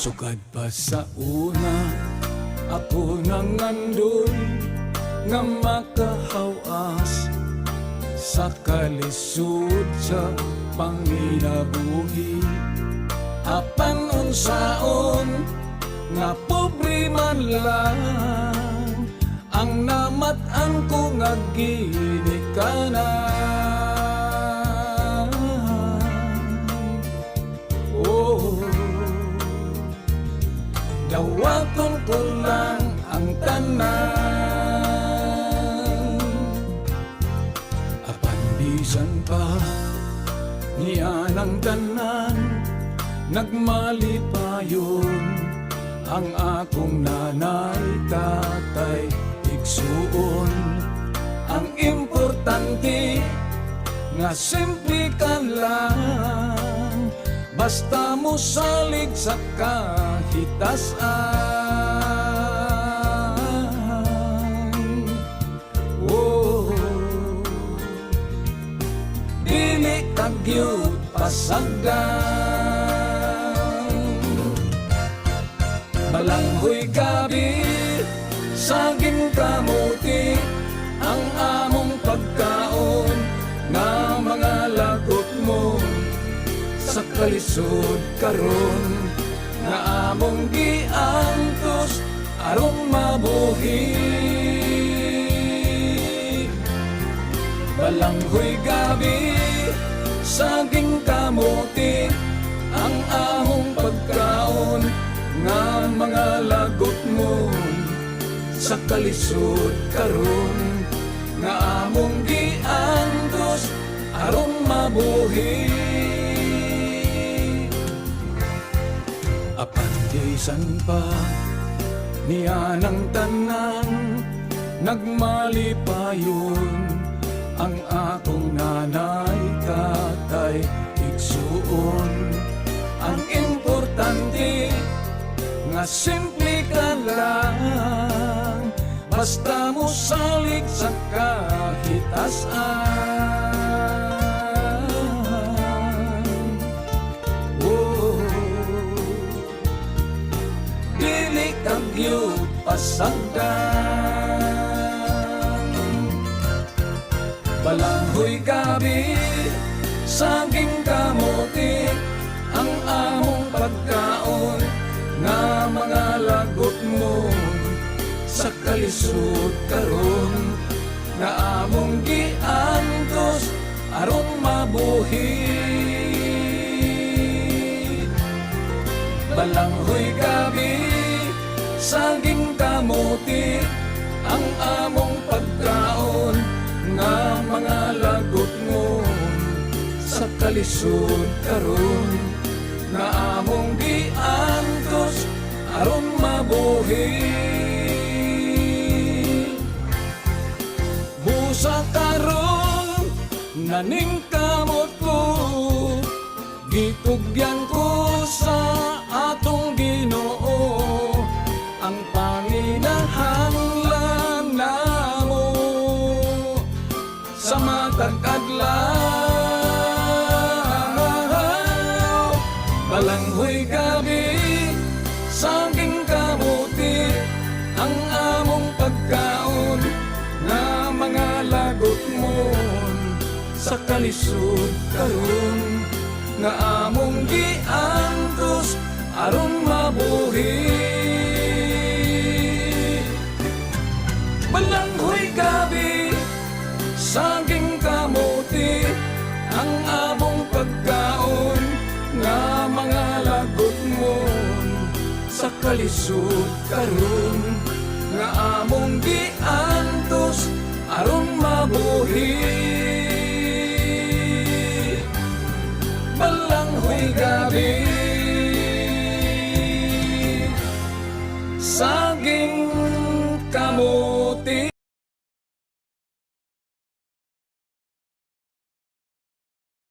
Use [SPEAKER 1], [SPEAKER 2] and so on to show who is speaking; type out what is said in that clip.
[SPEAKER 1] Sugad pa sa una, ako nang andun nga makahawas sa kalisod sa panginabuhi. Apan unsaon nga pobre man lang ang namat-an ko nga ginikanan. Oh, dawaton ko lang ang tanan. Apan bisan pa niya ng tanan, nagmalipayon ang akong nanay, tatay, igsuon. Ang importante nga simple ka lang, basta mo salig sa kahitasan. Oh, dili kagyud pasagdan. Balanghoy gabi, saging kamuti, ang among pagkaon nga mga lagot mo sa kalisod karon nga among giantos aron mabuhi. Balanghoy gabi, saging kamuti, ang among pagkaon nga mga lagot mo sa kalisod karon nga among giantos aron mabuhi. Apan bisan pa niya ng tanan, nagmalipayon ang akong nanay, tatay, igsuon. Ang importante nga simple ka lang, basta mo salig sa kahitasan. Oh, dili kagyud pasagdan. Balanghoy gabi, saging kamuti, ang among pagkaon nga mga lagot mo sa kalisod karon nga among giantos aron mabuhi. Balanghoy gabi, saging kamuti, ang among pagkaon nga mga lagot mo sa kalisod karon nga among giantos aron mabuhi. Busa karon naning kamot ko, gitugyan ko sa atong Ginoo, ang panginahanglan namo sa matag adlaw. Balanghoy gabi, saging kamuti, ang among pagkaon nga mga lagot mo sa kalisod karon nga among giantos aron mabuhi. Balanghoy gabi, saging kamuti, ang among pagkaon nga mga lagot mo sa kalisod karon nga among giantos aron mabuhi. Balanghoy gabi,